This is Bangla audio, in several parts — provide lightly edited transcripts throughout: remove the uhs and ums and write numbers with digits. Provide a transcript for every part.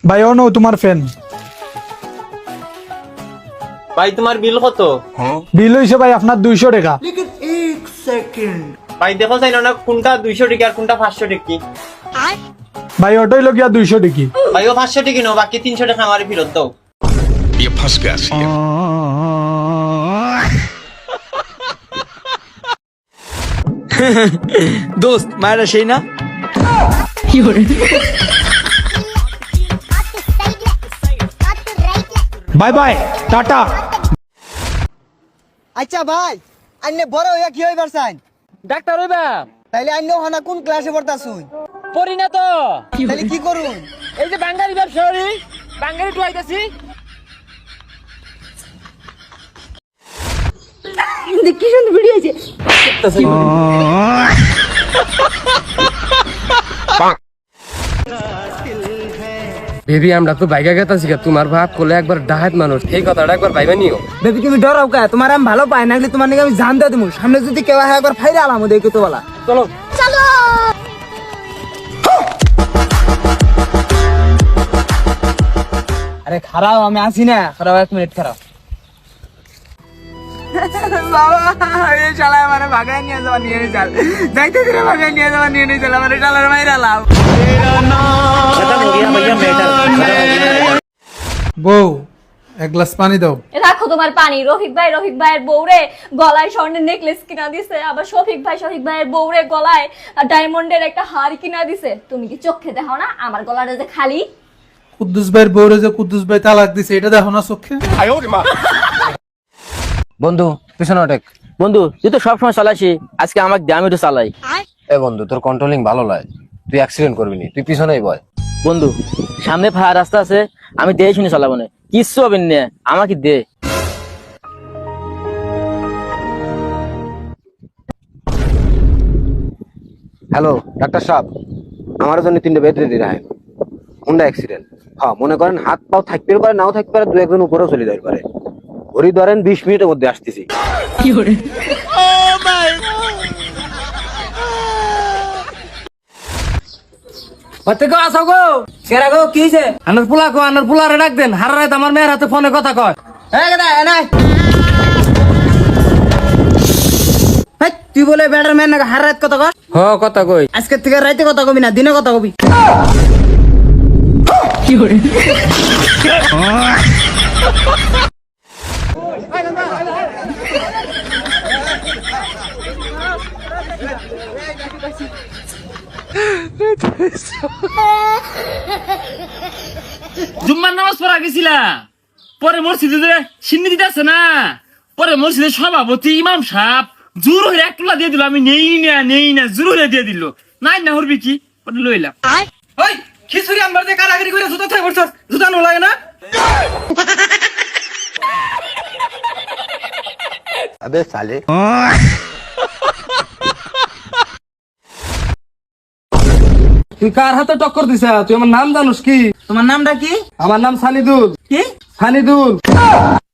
ভাই ও নো তোমার ফ্যান। ভাই তোমার বিল কত? বিল হইছে ভাই আপনার 200 টাকা। ভাই দেখো চাই না কোনটা 200 টাকা আর কোনটা 500 টাকা। ভাই ওটাই লগিয়া 200 টাকা। ভাই ও 500 টাকা নাও, বাকি 300 টাকা আমার ফেরত দাও। ये फंस गया सी দোস্ত মায়েরা সেই না। Bye bye tata. আচ্ছা ভাই, আইনে বড় হইয়া কি হইবার চাই? ডাক্তার হইবা? তাইলে আইনে হনা কোন ক্লাসে পড়তাছুন? পড়ি না তো। তাইলে কি করুন? এই যে বাঙালি ব্যবসায়ী, বাঙালি টুয়াইতাছি। কি সুন্দর ভিডিও আছে। বেবি আমরা তো বাইকা গেতাছি, তোমার ভাব করলে একবার ডাহাত মানুষ, এই কথাটা একবার ভাইবা নিও। বেবি তুমি ডরাও কা? তোমার আমি ভালো পাই নাকি তোমার নাকি আমি জান দিয়ে দিমু। সামনে যদি কেউ হয় একবার ফাইরে আলামু দেখি তো বলা। চলো চলো। আরে খারাপ আমি আসি না, খারাপ 1 মিনিট খারাপ। বাবা এই শালা আমারে ভাগায় নিয়ে যাওয়া নিয়ে চল। যাইতে দিলে ভাগায় নিয়ে যাওয়া নিয়ে চল, আমারে শালার মাইরা লাভ। বউ এক গ্লাস পানি দাও। রাখো তোমার পানি। রফিক ভাইয়ের বউরে গলায় স্বর্ণের নেকলেস কিনা দিছে, আবার শফিক ভাইয়ের বউরে গলায় ডায়মন্ডের একটা হার কিনা দিছে। তুমি কি চোখে দেখো না আমার গলাটা যে খালি? কুদ্দুস ভাইয়ের বউরে যে কুদ্দুস ভাই তালাক দিছে এটা দেখো না চোখে? বন্ধু পিছনে অটেক। বন্ধু তুই তো সবসময় চালাসি, আজকে আমাকে দে, আমি তো চালাই। এ বন্ধু তোর কন্ট্রোলিং ভালো লাগে, তুই অ্যাক্সিডেন্ট করবি নি, তুই পিছনেই বয়। বন্ধু সামনে ফায়ার রাস্তা আছে, আমি দিয়ে শুনে চালাবো না, কিচ্ছু হবে না, আমাকে দে। হ্যালো ডাক্তার সাহেব, আমার জন্য 3টা বেড রেডি রাখেন। হুন্ডা অ্যাক্সিডেন্ট, হ্যাঁ মনে করেন হাত পাও থাকতে পারে, নাও থাকতে পারে, 2-1 উপরেও চলে যেতে পারে। ঘড়ি ধরেন 20 মিনিটের মধ্যে আসতেছি। প্রত্যেক আসো গো, সেরা গো কি হইছে? আনার পোলারে ডাক দেন, হার রাত আমার মেয়ের হাতে ফোনে কথা কয়। এই গদা এনাই। হেই তুই বলে ব্যাটার মেয়ের নাকি হার রাত কথা কয়? হ কথা কই। আজকে থেকে রাইতে কথা কবি না, দিনে কথা কবি। জুম্মার নামাজ পড়া গেছিলা, পরে মসজিদে সিন্নি দিতে আছে না, পরে মসজিদের সভাপতি ইমাম সাহেব জোর হয়ে 1 তোলা দিয়ে দিল, আমি নেই না জোর হয়ে দিয়ে দিল, নাই না হরবি কি, পরে লইলাম। ওই খিচুড়ি আনবার যে কারাগারি করে জুতা থাকে বলছস, জুতা নো লাগে না? আবে সালে তুই কার হাতে টক্কর দিছ? তুই আমার নাম জানোস কি? তোমার নামটা কি? আমার নাম সানিদুল। কি? সানিদুল।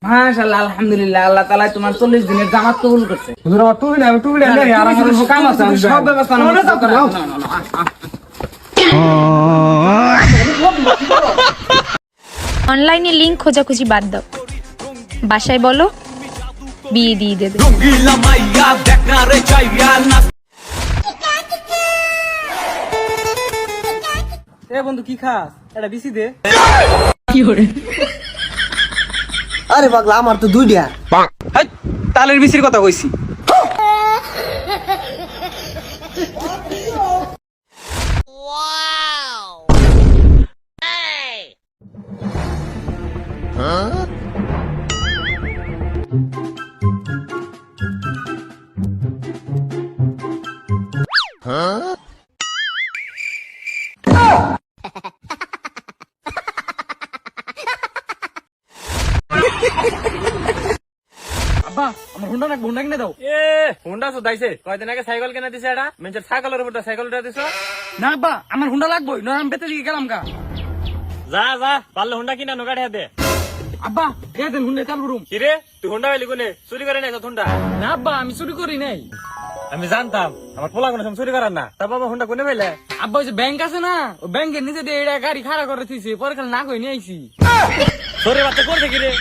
মাশাআল্লাহ, আলহামদুলিল্লাহ, আল্লাহ তাআলা তোমার 40 দিনের জামাত কবুল করছে। হুজুর আমার টুপি না, আমি টুপিটা নেই, আর আমার কাম আছে, আমি সব ব্যবস্থা না। অনলাইনে লিংক খোঁজাখুঁজি বাদ দাও, বাসায় বলো বিয়ে দিয়ে দেবে। এ বন্ধু কি খাস? এটা বিসি দে। আরে পাগলা, আমার তো 2টা। হাই তালের বিসির কথা কইছি। আব্বা আমার হুন্ডা না, হুন্ডা কিনে দাও। এ হুন্ডা তো দাইছে, কয়দিন আগে সাইকেল কিনে দিছে, এটা মেঞ্চের সাইকেলের উপর সাইকেল উঠা দিছো না। আব্বা আমার হুন্ডা লাগবে না, আমি বেতে দিকে গেলাম গা। যা পারলে হুন্ডা কিনা নোগাড়ে দে। আব্বা দে দেন হুন্ডা চালু রুম। কি রে তুই হুন্ডা হইলি কোনে? চুরি করে নাই তো হুন্ডা? না আব্বা আমি চুরি করি নাই। আমি জানতাম আমার পোলা কোনো সময় চুরি করার না তার বাবা হুন্ডা কোনে পাইলে আব্বা ওই যে ব্যাংক আছে না ও ব্যাংকের নিচে দিয়ে এটা গাড়ি খাড়া করে থুইছে পরে খালি না কই নিয়ে আইছি সরে বাচ্চা করছে কি রে